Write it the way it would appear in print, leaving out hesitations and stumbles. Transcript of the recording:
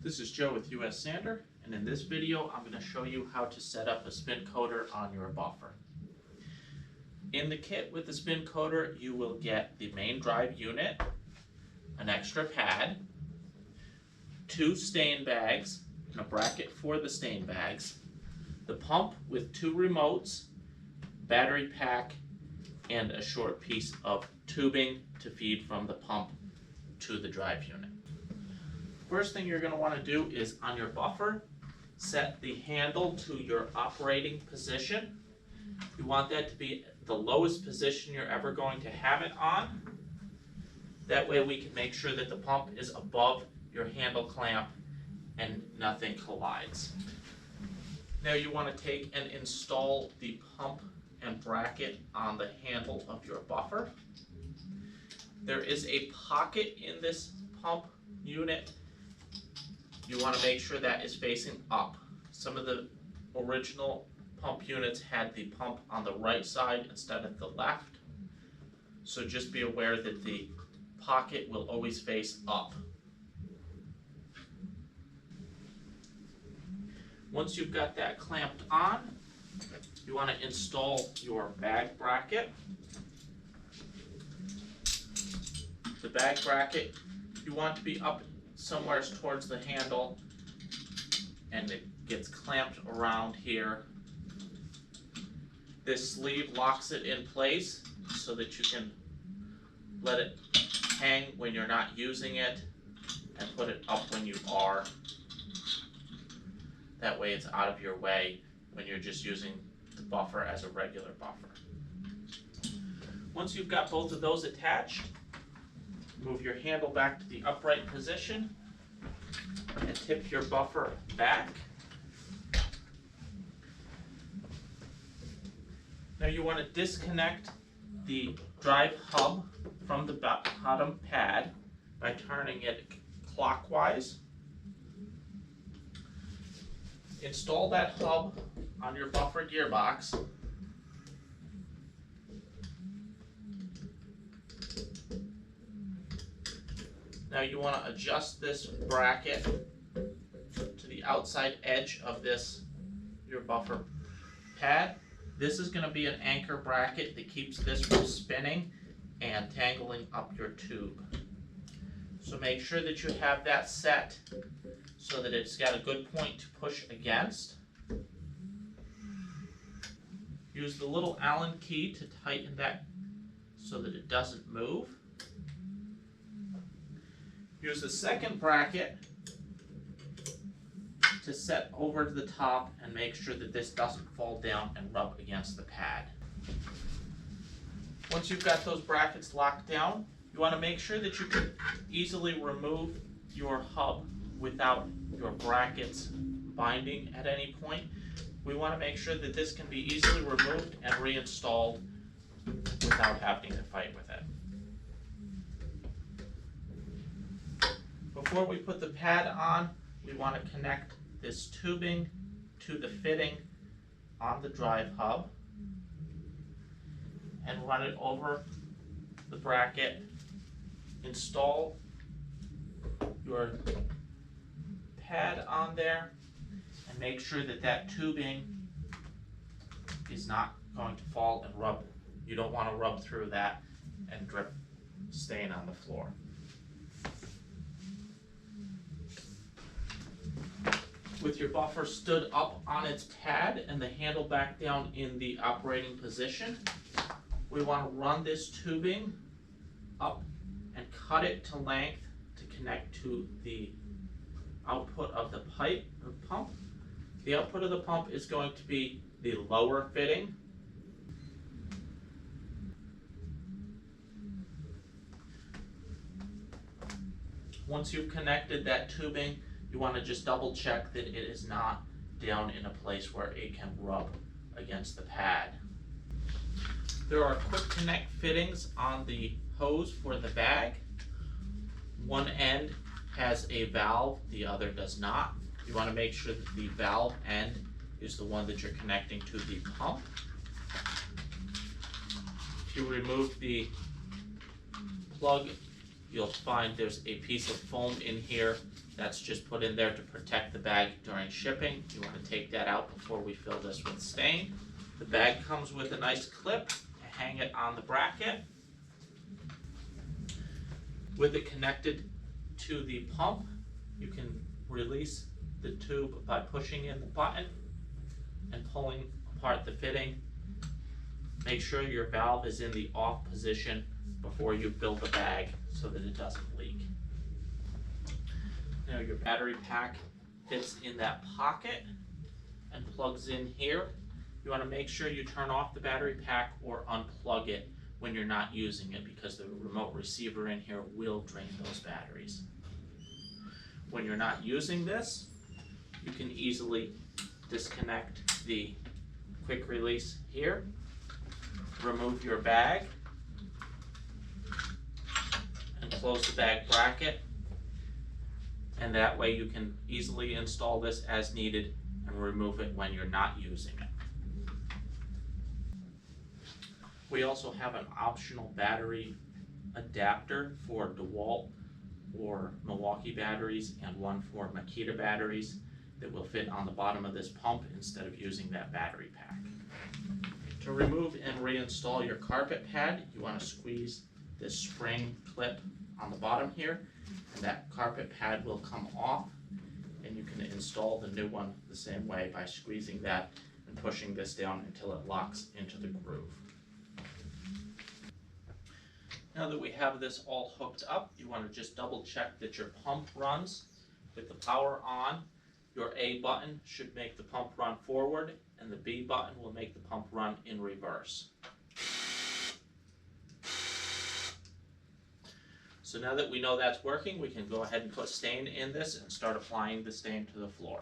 This is Joe with US Sander, and in this video I'm going to show you how to set up a spin coater on your buffer. In the kit with the spin coater you will get the main drive unit, an extra pad, 2 stain bags, and a bracket for the stain bags, the pump with 2 remotes, battery pack, and a short piece of tubing to feed from the pump to the drive unit. First thing you're going to want to do is on your buffer, set the handle to your operating position. You want that to be the lowest position you're ever going to have it on. That way we can make sure that the pump is above your handle clamp and nothing collides. Now you want to take and install the pump and bracket on the handle of your buffer. There is a pocket in this pump unit. You want to make sure that is facing up. Some of the original pump units had the pump on the right side instead of the left. So just be aware that the pocket will always face up. Once you've got that clamped on, you want to install your bag bracket. The bag bracket, you want to be up somewhere towards the handle, and it gets clamped around here. This sleeve locks it in place so that you can let it hang when you're not using it and put it up when you are. That way it's out of your way when you're just using the buffer as a regular buffer. Once you've got both of those attached, move your handle back to the upright position and tip your buffer back. Now you want to disconnect the drive hub from the bottom pad by turning it clockwise. Install that hub on your buffer gearbox. Now you want to adjust this bracket to the outside edge of your buffer pad. This is going to be an anchor bracket that keeps this from spinning and tangling up your tube. So make sure that you have that set so that it's got a good point to push against. Use the little Allen key to tighten that so that it doesn't move. Use the second bracket to set over to the top and make sure that this doesn't fall down and rub against the pad. Once you've got those brackets locked down, you want to make sure that you can easily remove your hub without your brackets binding at any point. We want to make sure that this can be easily removed and reinstalled without having to fight with it. Before we put the pad on, we want to connect this tubing to the fitting on the drive hub and run it over the bracket. Install your pad on there and make sure that that tubing is not going to fall and rub. You don't want to rub through that and drip stain on the floor. With your buffer stood up on its pad and the handle back down in the operating position, we want to run this tubing up and cut it to length to connect to the output of the pump. The output of the pump is going to be the lower fitting. Once you've connected that tubing, you want to just double check that it is not down in a place where it can rub against the pad. There are quick connect fittings on the hose for the bag. One end has a valve, the other does not. You want to make sure that the valve end is the one that you're connecting to the pump. If you remove the plug, you'll find there's a piece of foam in here That's just put in there to protect the bag during shipping. You want to take that out before we fill this with stain. The bag comes with a nice clip to hang it on the bracket. With it connected to the pump, you can release the tube by pushing in the button and pulling apart the fitting. Make sure your valve is in the off position before you fill the bag so that it doesn't leak. Now your battery pack fits in that pocket and plugs in here. You want to make sure you turn off the battery pack or unplug it when you're not using it, because the remote receiver in here will drain those batteries. When you're not using this, you can easily disconnect the quick release here, remove your bag, and close the bag bracket. And that way you can easily install this as needed and remove it when you're not using it. We also have an optional battery adapter for DeWalt or Milwaukee batteries, and one for Makita batteries that will fit on the bottom of this pump instead of using that battery pack. To remove and reinstall your carpet pad, you want to squeeze this spring clip on the bottom here, and that carpet pad will come off, and you can install the new one the same way by squeezing that and pushing this down until it locks into the groove. Now that we have this all hooked up, you want to just double check that your pump runs with the power on. Your A button should make the pump run forward, and the B button will make the pump run in reverse. So now that we know that's working, we can go ahead and put stain in this and start applying the stain to the floor.